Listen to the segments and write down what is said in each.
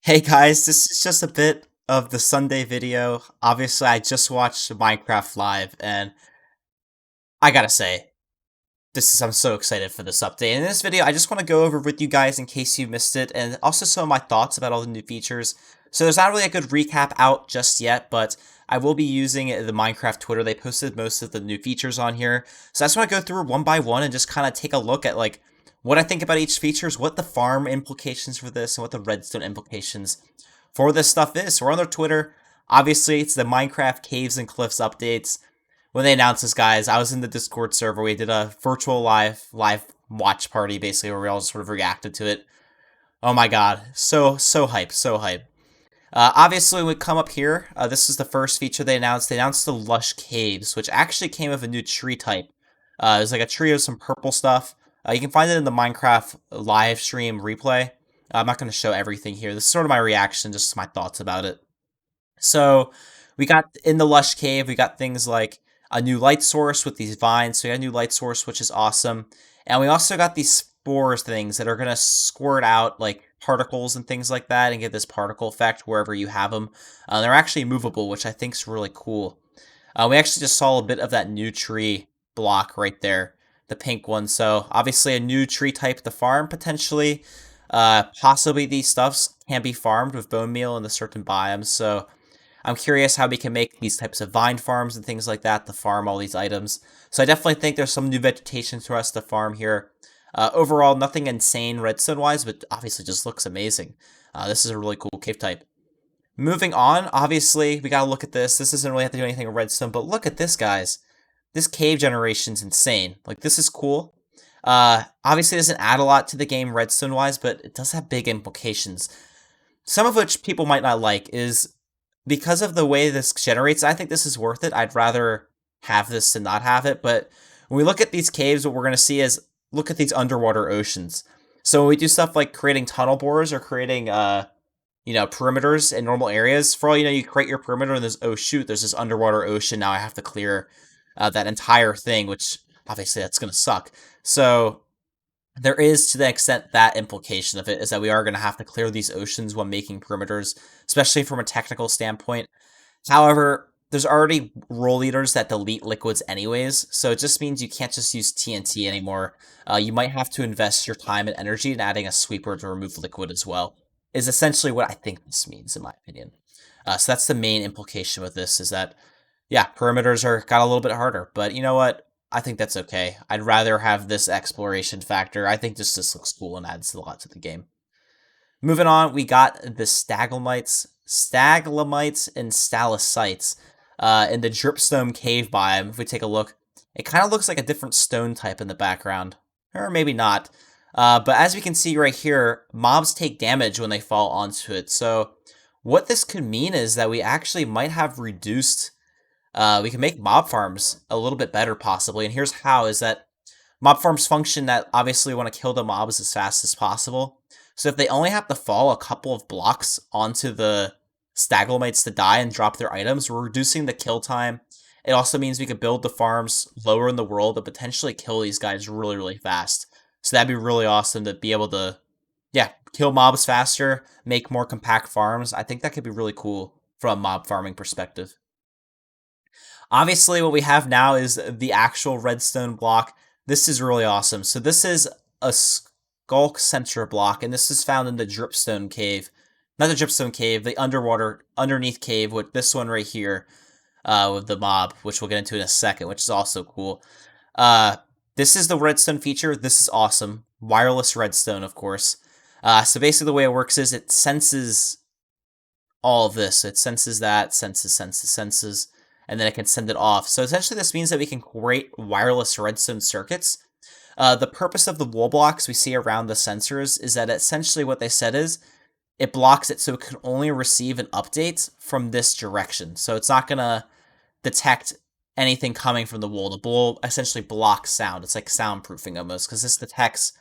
Hey guys, this is just a bit of the Sunday video. Obviously, I just watched Minecraft Live, and I gotta say, I'm so excited for this update. In this video, I just want to go over with you guys in case you missed it, and also some of my thoughts about all the new features. So there's not really a good recap out just yet, but I will be using the Minecraft Twitter. They posted most of the new features on here. So I just want to go through one by one and just kind of take a look at like what I think about each features, what the farm implications for this, and what the redstone implications for this stuff is. So we're on their Twitter. Obviously, it's the Minecraft Caves and Cliffs updates. When they announced this, guys, I was in the Discord server. We did a virtual live watch party, basically, where we all sort of reacted to it. Oh my god, so hype, so hype. Obviously, we come up here. This is the first feature they announced. They announced the Lush Caves, which actually came with a new tree type. There's like a tree of some purple stuff. You can find it in the Minecraft live stream replay. I'm not going to show everything here. This is sort of my reaction, just my thoughts about it. So we got in the Lush Cave, we got things like a new light source with these vines. So we got a new light source, which is awesome. And we also got these spores things that are going to squirt out like particles and things like that and give this particle effect wherever you have them. They're actually movable, which I think is really cool. We actually just saw a bit of that new tree block right there, the pink one. So obviously a new tree type to farm potentially. Possibly these stuffs can be farmed with bone meal in the certain biomes. So I'm curious how we can make these types of vine farms and things like that to farm all these items. So I definitely think there's some new vegetation for us to farm here. Overall, nothing insane redstone-wise, but obviously just looks amazing. This is a really cool cave type. Moving on, obviously, we gotta look at this. This doesn't really have to do anything with redstone, but look at this, guys. This cave generation's insane. Like, this is cool. Obviously, it doesn't add a lot to the game redstone-wise, but it does have big implications. Some of which people might not like is because of the way this generates. I think this is worth it. I'd rather have this than not have it. But when we look at these caves, what we're going to see is look at these underwater oceans. So when we do stuff like creating tunnel borers or creating, perimeters in normal areas, for all you know, you create your perimeter and there's, oh shoot, there's this underwater ocean. Now I have to clear that entire thing, which obviously that's going to suck. So there is, to the extent that implication of it is that we are going to have to clear these oceans when making perimeters, especially from a technical standpoint. However, there's already role leaders that delete liquids anyways, so it just means you can't just use TNT anymore. You might have to invest your time and energy in adding a sweeper to remove liquid as well, is essentially what I think this means, in my opinion. So that's the main implication with this, is that, yeah, perimeters are got a little bit harder, but you know what? I think that's okay. I'd rather have this exploration factor. I think this looks cool and adds a lot to the game. Moving on, we got the staglamites and stalactites in the Dripstone Cave biome. If we take a look, it kind of looks like a different stone type in the background, or maybe not. But as we can see right here, mobs take damage when they fall onto it. So what this could mean is that we actually might have reduced. We can make mob farms a little bit better, possibly. And here's how, is that mob farms function that obviously want to kill the mobs as fast as possible. So if they only have to fall a couple of blocks onto the staglamites to die and drop their items, we're reducing the kill time. It also means we could build the farms lower in the world and potentially kill these guys really, really fast. So that'd be really awesome to be able to, yeah, kill mobs faster, make more compact farms. I think that could be really cool from a mob farming perspective. Obviously, what we have now is the actual redstone block. This is really awesome. So this is a skulk center block, and this is found in the Dripstone Cave. Not the Dripstone Cave, the underneath cave with this one right here with the mob, which we'll get into in a second, which is also cool. This is the redstone feature. This is awesome. Wireless redstone, of course. So basically the way it works is it senses all of this. It senses that, senses, and then it can send it off. So essentially this means that we can create wireless redstone circuits. The purpose of the wall blocks we see around the sensors is that essentially what they said is it blocks it so it can only receive an update from this direction. So it's not going to detect anything coming from the wall. The wall essentially blocks sound. It's like soundproofing almost, because this detects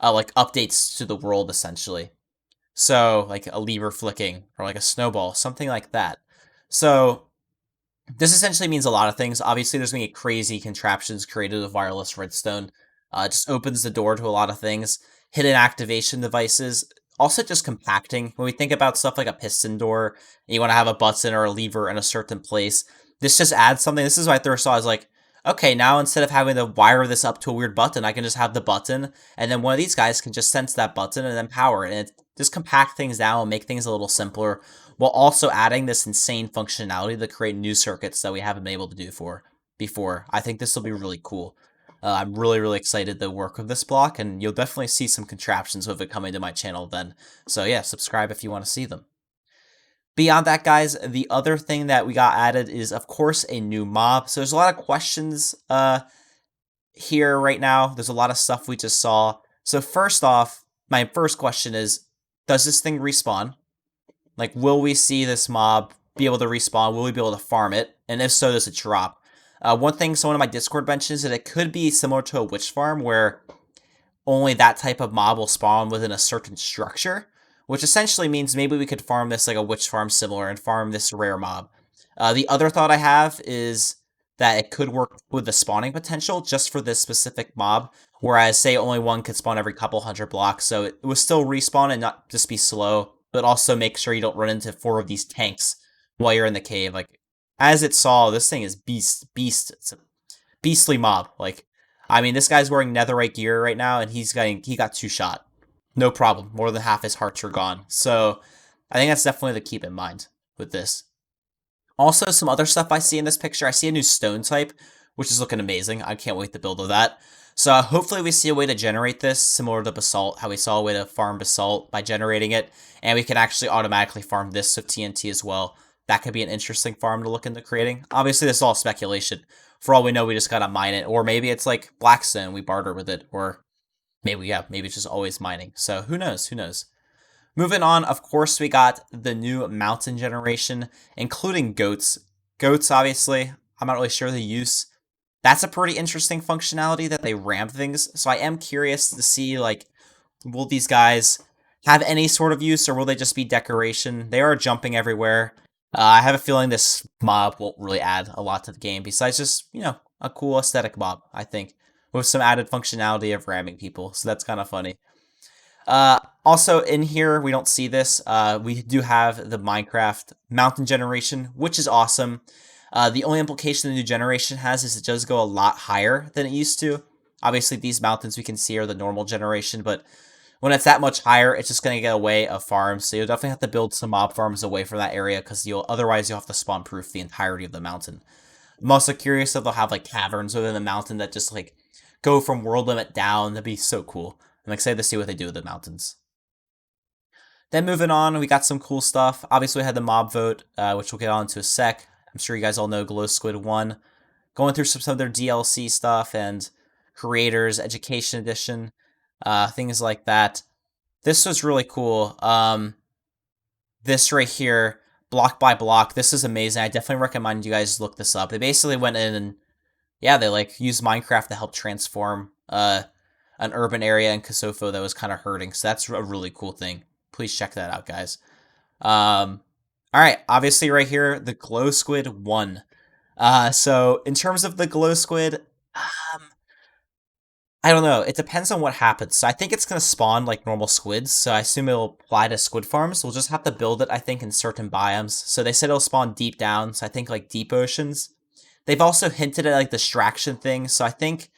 like updates to the world essentially. So like a lever flicking or like a snowball, something like that. So this essentially means a lot of things. Obviously, there's going to be crazy contraptions created with wireless redstone. It just opens the door to a lot of things. Hidden activation devices. also just compacting. When we think about stuff like a piston door, and you want to have a button or a lever in a certain place, this just adds something. This is why I first saw. I was like, okay, now instead of having to wire this up to a weird button, I can just have the button, and then one of these guys can just sense that button and then power it, and it just compact things down and make things a little simpler, while also adding this insane functionality to create new circuits that we haven't been able to do before. I think this will be really cool. I'm really, really excited to work with this block, and you'll definitely see some contraptions with it coming to my channel then. So yeah, subscribe if you want to see them. Beyond that, guys, the other thing that we got added is, of course, a new mob. So there's a lot of questions here right now. There's a lot of stuff we just saw. So first off, my first question is, does this thing respawn? Like, will we see this mob be able to respawn? Will we be able to farm it? And if so, does it drop? One thing someone in my Discord mentions that it could be similar to a witch farm where only that type of mob will spawn within a certain structure, which essentially means maybe we could farm this like a witch farm similar and farm this rare mob. The other thought I have is that it could work with the spawning potential just for this specific mob, whereas say only one could spawn every couple hundred blocks, so it would still respawn and not just be slow, but also make sure you don't run into 4 of these tanks while you're in the cave. Like, as it saw, this thing is beast. It's a beastly mob. Like, I mean, this guy's wearing netherite gear right now, and he got 2 shot. No problem. More than half his hearts are gone. So, I think that's definitely to keep in mind with this. Also, some other stuff I see in this picture. I see a new stone type, which is looking amazing. I can't wait to build with that. So hopefully we see a way to generate this, similar to basalt, how we saw a way to farm basalt by generating it, and we can actually automatically farm this with TNT as well. That could be an interesting farm to look into creating. Obviously, this is all speculation. For all we know, we just gotta mine it, or maybe it's like Blackstone, we barter with it, or maybe it's just always mining. So who knows? Who knows? Moving on, of course, we got the new mountain generation, including goats. Goats, obviously, I'm not really sure the use. That's a pretty interesting functionality that they ramp things, so I am curious to see, like, will these guys have any sort of use, or will they just be decoration? They are jumping everywhere. I have a feeling this mob won't really add a lot to the game, besides just, a cool aesthetic mob, I think, with some added functionality of ramming people, so that's kind of funny. Also in here, we don't see this. We do have the Minecraft mountain generation, which is awesome. The only implication the new generation has is it does go a lot higher than it used to. Obviously, these mountains we can see are the normal generation, but when it's that much higher, it's just going to get away of farms. So you'll definitely have to build some mob farms away from that area because otherwise you'll have to spawn proof the entirety of the mountain. I'm also curious if they'll have like caverns within the mountain that just like go from world limit down. That'd be so cool. I'm excited to see what they do with the mountains. Then moving on, we got some cool stuff. Obviously, we had the mob vote, which we'll get on to a sec. I'm sure you guys all know Glow Squid won. Going through some of their DLC stuff and Creators Education Edition, things like that. This was really cool. This right here, block by block, this is amazing. I definitely recommend you guys look this up. They basically went in and, yeah, they like used Minecraft to help transform an urban area in Kosofo that was kind of hurting. So that's a really cool thing. Please check that out, guys. All right, obviously right here, the Glow Squid won. So in terms of the Glow Squid, I don't know. It depends on what happens. So I think it's going to spawn like normal squids. So I assume it'll apply to squid farms. We'll just have to build it, I think, in certain biomes. So they said it'll spawn deep down. So I think like deep oceans. They've also hinted at like distraction thing. So I think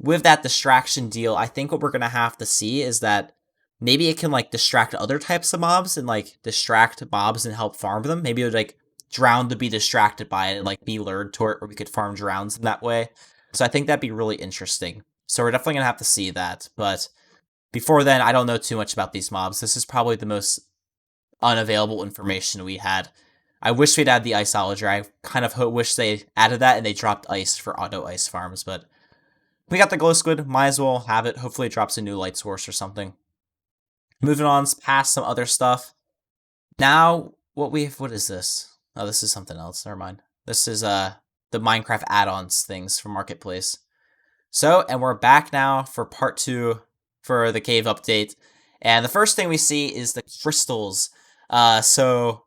with that distraction deal, I think what we're going to have to see is that maybe it can like distract other types of mobs and like distract mobs and help farm them. Maybe it would like drown to be distracted by it and like be lured to it, or we could farm drowns in that way. So I think that'd be really interesting. So we're definitely going to have to see that. But before then, I don't know too much about these mobs. This is probably the most unavailable information we had. I wish we'd add the Iceology. I kind of wish they added that and they dropped ice for auto ice farms. But we got the Glow Squid. Might as well have it. Hopefully it drops a new light source or something. Moving on past some other stuff. Now, what is this? Oh, this is something else. Never mind. This is the Minecraft add-ons things from Marketplace. So, and we're back now for part 2 for the cave update. And the first thing we see is the crystals. So,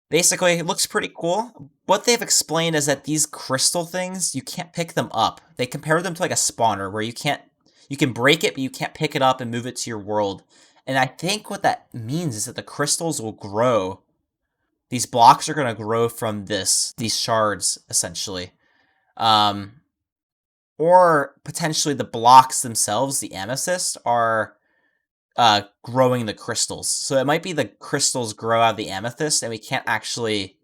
basically, it looks pretty cool. What they've explained is that these crystal things, you can't pick them up. They compare them to like a spawner where you can break it, but you can't pick it up and move it to your world. And I think what that means is that the crystals will grow. These blocks are going to grow from these shards, essentially. Um, or potentially the blocks themselves, the amethyst, are growing the crystals. So it might be the crystals grow out of the amethyst, and we can't actually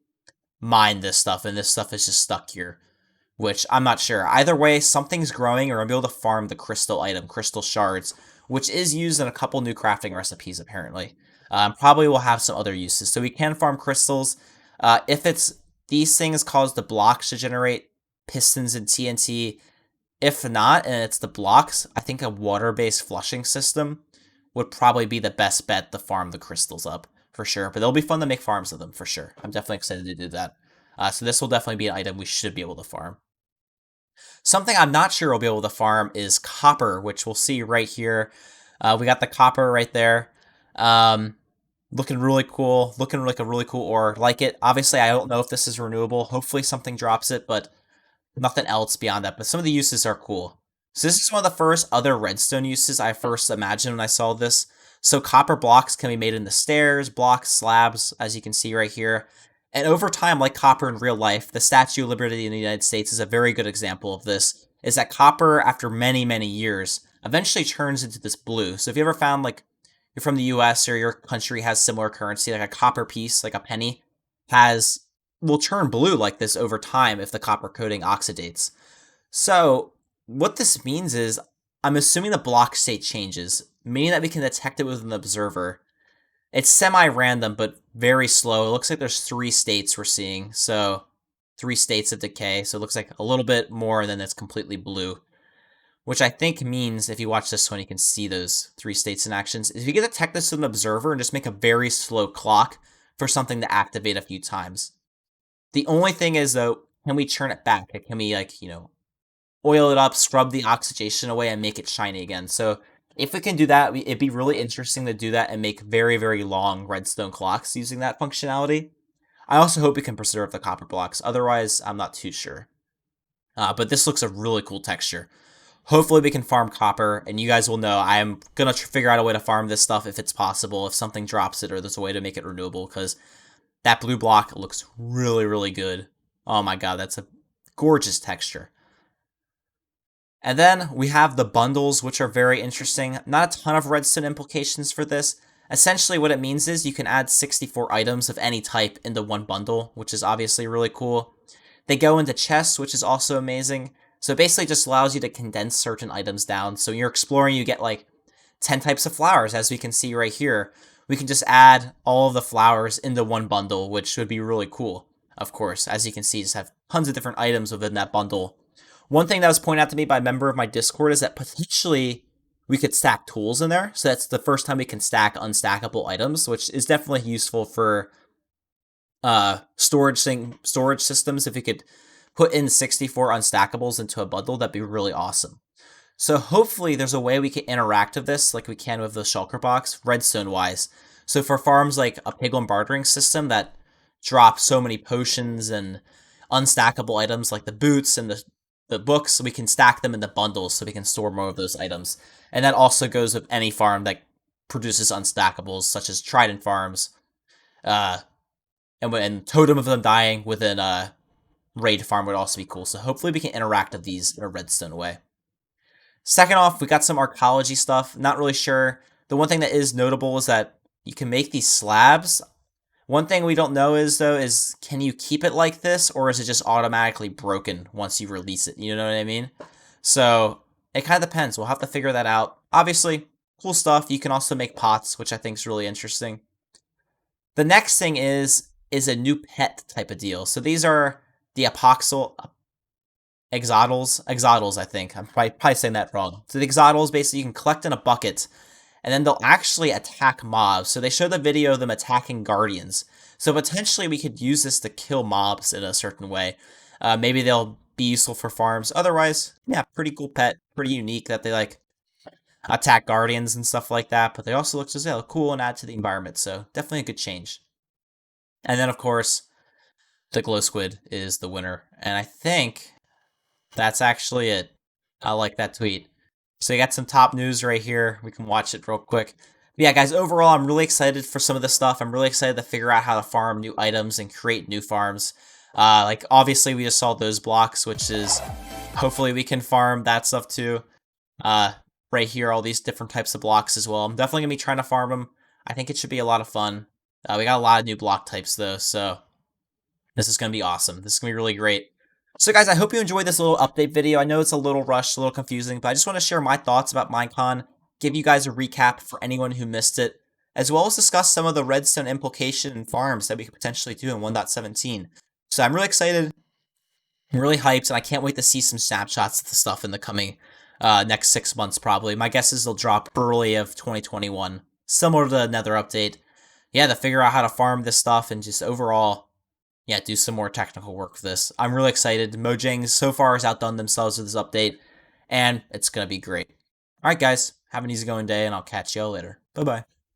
mine this stuff, and this stuff is just stuck here. Which I'm not sure. Either way, something's growing, or I'll be able to farm the crystal item, crystal shards, which is used in a couple new crafting recipes, apparently. Probably will have some other uses. So we can farm crystals. If it's these things cause the blocks to generate pistons and TNT, if not, and it's the blocks, I think a water-based flushing system would probably be the best bet to farm the crystals up, for sure. But it'll be fun to make farms of them, for sure. I'm definitely excited to do that. So this will definitely be an item we should be able to farm. Something I'm not sure we'll be able to farm is copper, which we'll see right here. We got the copper right there. Um, Looking really cool. Looking like a really cool ore. Like it. Obviously, I don't know if this is renewable. Hopefully something drops it, but nothing else beyond that. But some of the uses are cool. So this is one of the first other redstone uses I first imagined when I saw this. So copper blocks can be made into stairs, blocks, slabs, as you can see right here. And over time, like copper in real life, the Statue of Liberty in the United States is a very good example of this. Is that copper, after many, many years, eventually turns into this blue. So if you ever found, like, you're from the US or your country has similar currency, like a copper piece, like a penny, has will turn blue like this over time if the copper coating oxidates. So what this means is I'm assuming the block state changes, meaning that we can detect it with an observer. It's semi-random, but very slow. It looks like there's 3 states we're seeing. So 3 states of decay. So it looks like a little bit more, and then it's completely blue. Which I think means, if you watch this one, you can see those 3 states in actions. If you get detect this with an observer and just make a very slow clock for something to activate a few times. The only thing is, though, can we turn it back? Can we, like, oil it up, scrub the oxidation away, and make it shiny again? So if we can do that, it'd be really interesting to do that and make very, very long redstone clocks using that functionality. I also hope we can preserve the copper blocks. Otherwise, I'm not too sure. But this looks a really cool texture. Hopefully we can farm copper, and you guys will know I am going to figure out a way to farm this stuff if it's possible, if something drops it or there's a way to make it renewable, because that blue block looks really, really good. Oh my god, that's a gorgeous texture. And then we have the bundles, which are very interesting. Not a ton of redstone implications for this. Essentially what it means is you can add 64 items of any type into one bundle, which is obviously really cool. They go into chests, which is also amazing. So it basically just allows you to condense certain items down. So when you're exploring, you get like 10 types of flowers, as we can see right here. We can just add all of the flowers into one bundle, which would be really cool, of course. As you can see, just have tons of different items within that bundle. One thing that was pointed out to me by a member of my Discord is that potentially we could stack tools in there. So that's the first time we can stack unstackable items, which is definitely useful for storage systems. If we could put in 64 unstackables into a bundle, that'd be really awesome. So hopefully there's a way we can interact with this like we can with the shulker box, redstone wise. So for farms like a piglin bartering system that drop so many potions and unstackable items like the boots and the books, we can stack them into bundles so we can store more of those items. And that also goes with any farm that produces unstackables, such as Trident farms. And totem of them dying within a raid farm would also be cool. So hopefully we can interact with these in a redstone way. Second off, we got some Arcology stuff. Not really sure. The one thing that is notable is that you can make these slabs. One thing we don't know is can you keep it like this, or is it just automatically broken once you release it? You know what I mean? So it kind of depends. We'll have to figure that out. Obviously, cool stuff. You can also make pots, which I think is really interesting. The next thing is a new pet type of deal. So these are the exodals, I think. I'm probably saying that wrong. So the exodals, basically, you can collect in a bucket, and then they'll actually attack mobs. So they show the video of them attacking guardians. So potentially we could use this to kill mobs in a certain way. Maybe they'll be useful for farms. Otherwise, yeah, pretty cool pet. Pretty unique that they, like, attack guardians and stuff like that. But they also look just cool and add to the environment. So definitely a good change. And then, of course, the glow squid is the winner. And I think that's actually it. I like that tweet. So you got some top news right here. We can watch it real quick. Yeah, guys, overall, I'm really excited for some of this stuff. I'm really excited to figure out how to farm new items and create new farms. Like, obviously, we just saw those blocks, which is hopefully we can farm that stuff too. Uh, right here, all these different types of blocks as well. I'm definitely going to be trying to farm them. I think it should be a lot of fun. We got a lot of new block types, though, so this is going to be awesome. This is going to be really great. So, guys, I hope you enjoyed this little update video. I know it's a little rushed, a little confusing, but I just want to share my thoughts about Minecon, give you guys a recap for anyone who missed it, as well as discuss some of the redstone implication and farms that we could potentially do in 1.17. So I'm really excited, I'm really hyped, and I can't wait to see some snapshots of the stuff in the coming next 6 months, probably. My guess is they'll drop early of 2021, similar to the Nether update. Yeah, to figure out how to farm this stuff and just overall, yeah, do some more technical work with this. I'm really excited. Mojang so far has outdone themselves with this update, and it's going to be great. All right, guys, have an easygoing day, and I'll catch y'all later. Bye-bye.